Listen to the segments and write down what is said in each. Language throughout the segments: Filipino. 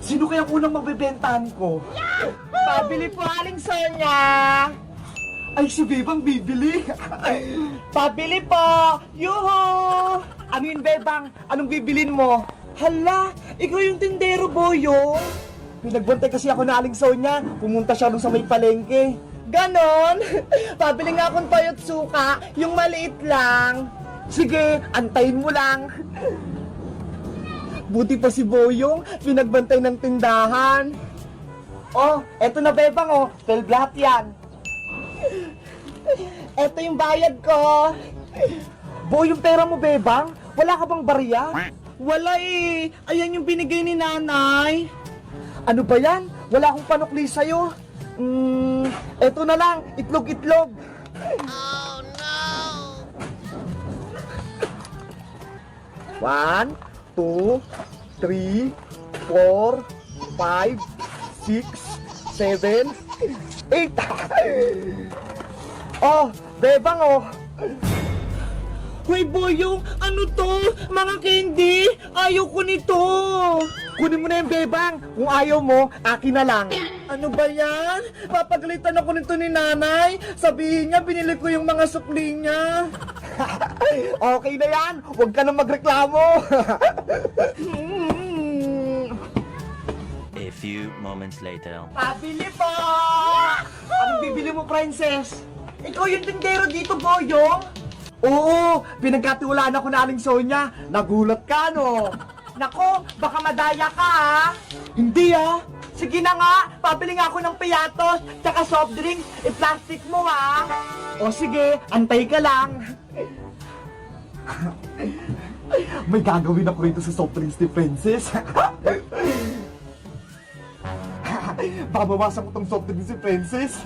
Sino kayang unang mabibentahan ko? Pabili po, Aling Sonia. Ay, si Bebang bibili. Pabili po. Yuhu! Ano yun, Bebang? Anong bibilin mo? Hala, ikaw yung tindero, Boyo. Pinagbantay kasi ako na Aling Sonia. Pumunta siya doon sa may palengke. Ganon? Pabili nga akong toyot suka, yung maliit lang. Sige, antayin mo lang. Buti pa si Boyong, pinagbantay ng tindahan. Oh, eto na, Bebang, oh. 12 lahat yan. Eto yung bayad ko. Boy, yung pera mo, Bebang? Wala ka bang barya? Wala eh. Ayan yung binigay ni nanay. Ano ba yan? Wala akong panukli sa'yo. Eto na lang, itlog-itlog. Oh no! 1, 2, 3, 4, 5, 6, 7, 8. Oh, Bebang, oh. Hoy Boyong, ano to? Mga candy? Ayaw ko nito. Kunin mo na yung Bebang. Kung ayaw mo, akin na lang. Ano ba yan? Papagalitan ako nito ni nanay. Sabihin niya, binili ko yung mga sukli niya. Okay na yan. Huwag ka na magreklamo. A few moments later. Pabili po! Anong bibili mo, Princess? Ikaw yung tindero dito, Boyong? Oo, pinagkatiwalaan ako na Aling Sonia. Nagulat ka, no? Nako, baka madaya ka ha? Hindi, ah. Sige na nga, pabili nga ako ng piyatos, tsaka soft drink, i-plastic mo ha? O sige, antay ka lang. May gagawin ako rito sa soft drinks ni Princess. Baka bawasan ko tong soft drinks ni Princess.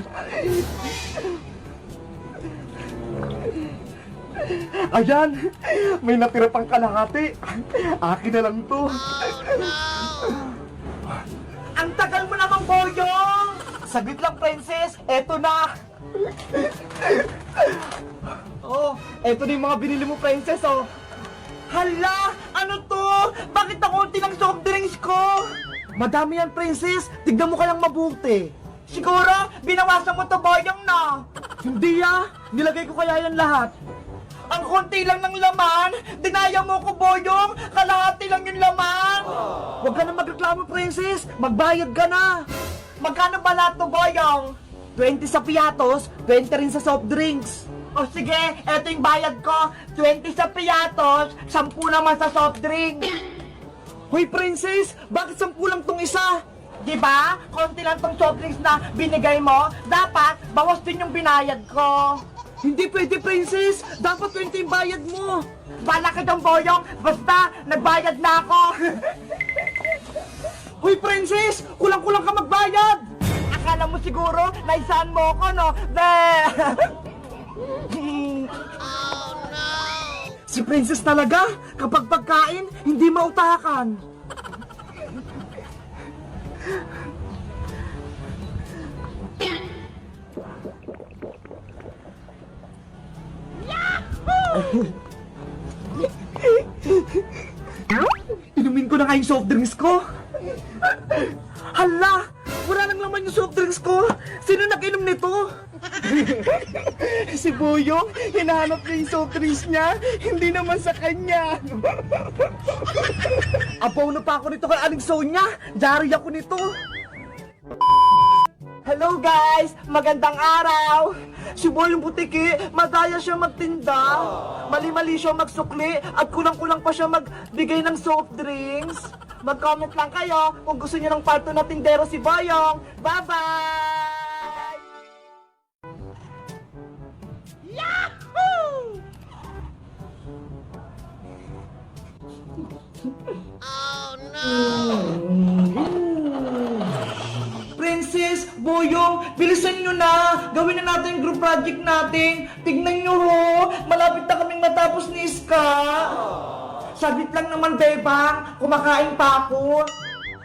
Ayan, may natira pang kalahati. Akin na lang to. Ang tagal mo namang, Boyong! Saglit lang, Princess. Eto na. Oh, eto na yung mga binili mo, Princess, oh. Hala, ano to? Bakit ang unti ng soft drinks ko? Madami yan, Princess. Tignan mo kayang mabuti. Siguro, binawasan mo to, Boyong, na. Hindi, ah. Nilagay ko kaya yan lahat. Ang konti lang ng laman, dinaya mo ko, Boyong, kalahati lang yung laman. Huwag ka na magreklamo, Princess. Magbayad ka na. Magkano ba lahat to, Boyong? 20 sa piyatos, 20 rin sa soft drinks. O sige, eto yung bayad ko, 20 sa piyatos, 10 naman sa soft drink. Hoy, Princess, bakit 10 lang tong isa? Diba? Konti lang tong soft drinks na binigay mo, dapat bawas din yung binayad ko. Hindi pwede, Princess. Dapat 20 yung bayad mo. Bala ka dyan, Boyong, basta nagbayad na ako. Hoy, Princess, kulang-kulang ka magbayad. Akala mo siguro, naisaan mo ako, no? Be! Si Princess talaga, kapag pagkain, hindi mautakan. Inumin ko na nga yung soft drinks ko. Hala! Wala nang laman yung soft drinks ko. Sino nag-inom nito? Si Boyong, hinahanap niya yung soft drinks niya, hindi naman sa kanya. Apaw na pa ako nito kay Aling Sonia. Diary ako nito. Hello guys! Magandang araw! Si Boyong Butiki, madaya siya magtinda. Mali-mali siya magsukli at kulang-kulang pa siya magbigay ng soft drinks. Mag-comment lang kayo kung gusto niyo ng part 2 na tindero si Boyong. Bye-bye! Yahoo! Oh no! Princess, Boyong, bilisan nyo na! Gawin na natin yung group project natin! Tignan nyo ho! Malapit na kaming matapos ni Iska! Saglit lang naman, Bebang! Kumakain pa ako!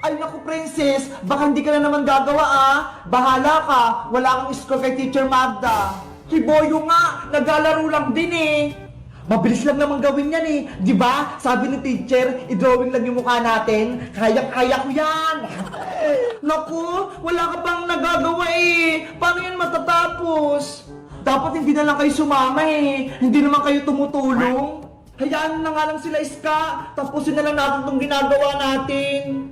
Ay naku, Princess! Baka hindi ka na naman gagawa, ah! Bahala ka! Wala akong score kay Teacher Magda! Si Boyong nga! Naglalaro lang din eh! Mabilis lang naman gawin yan eh. Di ba? Sabi ni teacher, i-drawing lang yung mukha natin. Kaya ko yan. Naku, wala ka pang nagagawa eh. Paano yan matatapos? Dapat hindi na lang kayo sumama eh. Hindi naman kayo tumutulong. Hayaan na nga lang sila, Iska. Tapusin na lang natin itong ginagawa natin.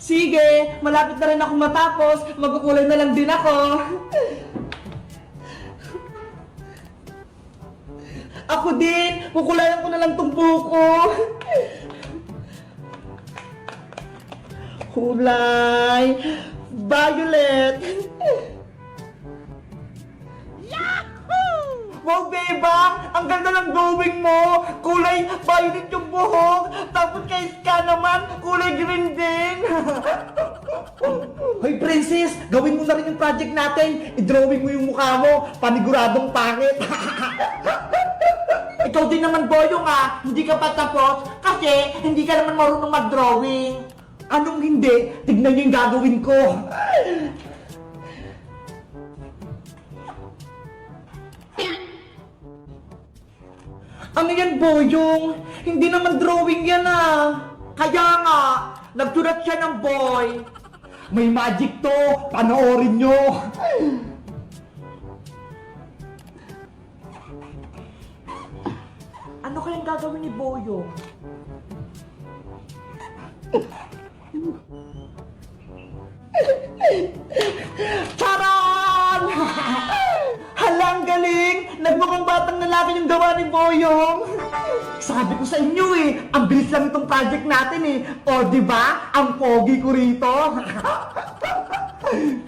Sige, malapit na rin ako matapos. Magkukulay na lang din ako. Ako din! Kukulayan ko na lang tong buko! Kulay! Violet! Yahoo! Wow, Bebang! Ang ganda ng drawing mo! Kulay violet yung buhok! Tapos kay Ska naman, kulay green din! Hoy, Princess! Gawin mo na rin yung project natin! I-drawing mo yung mukha mo! Paniguradong pangit! Ikaw din naman, Boyong ah! Hindi ka pa tapos kasi hindi ka naman marunong mag-drawing! Anong hindi? Tignan niyo yung gagawin ko! Ano yan, Boyong? Hindi naman drawing yan ah! Kaya nga, nagsulat siya ng boy! May magic to! Panoorin nyo! Ano kayang gagawin ni Boyong? Charan! Halang galing! Nagmukhang batang lalaki yung gawa ni Boyong! Sabi ko sa inyo eh, ang bilis lang itong project natin eh. O diba? Ang pogi ko rito.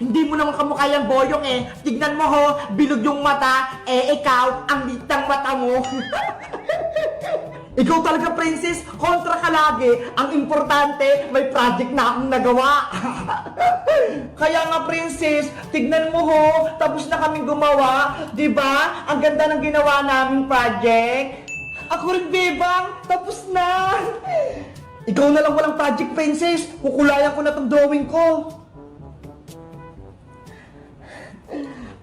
Hindi mo naman kamukha yung Boyong eh. Tignan mo ho, bilog yung mata. Eh ikaw, ang litang mata mo. Ikaw talaga, Princess, kontra ka lagi. Ang importante, may project na akong nagawa. Kaya nga, Princess, tignan mo ho, tapos na kaming gumawa. Diba? Ang ganda ng ginawa naming project. Ako rin, Bebang, tapos na. Ikaw na lang walang project, Princess. Kukulayan ko na tong drawing ko.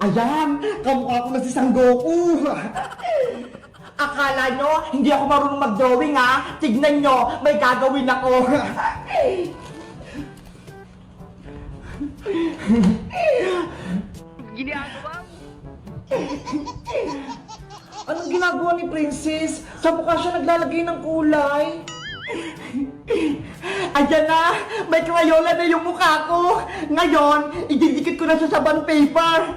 Ayan, kamukha ko na si Sangoku. Akala nyo, hindi ako marunong mag-drawing ha? Tignan nyo, may gagawin ako. Ginagawa mo? Anong ginagawa ni Princess? Sa mukha siya naglalagay ng kulay. Ayan na! May crayola na yung mukha ko! Ngayon, ididikit ko na sa bond paper!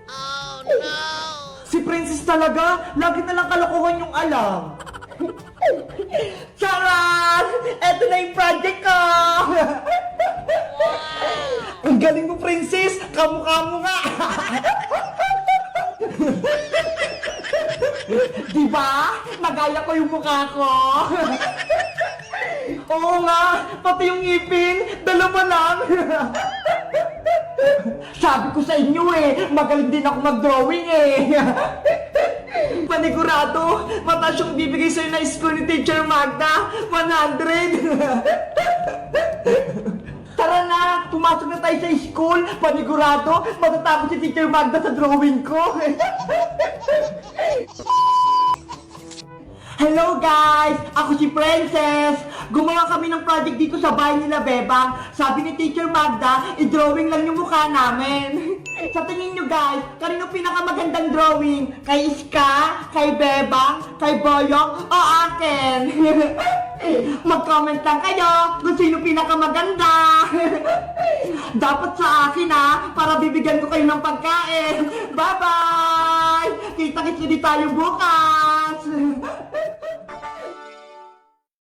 Oh no! Si Princess talaga, lagi na lang kalokohan yung alam. Charan! Eto na yung project ko! Ang galing mo, Princess! Kamukha mo nga! Diba? Nagaya ko yung mukha ko! Oo nga! Pati yung ngipin! Dalawa lang! Sabi ko sa inyo eh! Magaling din ako mag-drawing eh! Panigurado! Mataas yung bibigay sa'yo na score ni Teacher Magda! 100! Tara na! Pumasok na tayo sa school! Panigurado! Matatapos si Teacher Magda sa drawing ko! Hello guys! Ako si Princess! Gumawa kami ng project dito sa bahay nila Bebang. Sabi ni Teacher Magda, i-drawing lang yung mukha namin. Sa tingin nyo guys, kanino pinakamagandang drawing? Kay Iska? Kay Bebang? Kay Boyong? O akin? Mag-comment lang kayo kung sino pinakamaganda. Dapat sa akin ha, para bibigyan ko kayo ng pagkain. Bye-bye! Kita-kits ulit tayo bukas!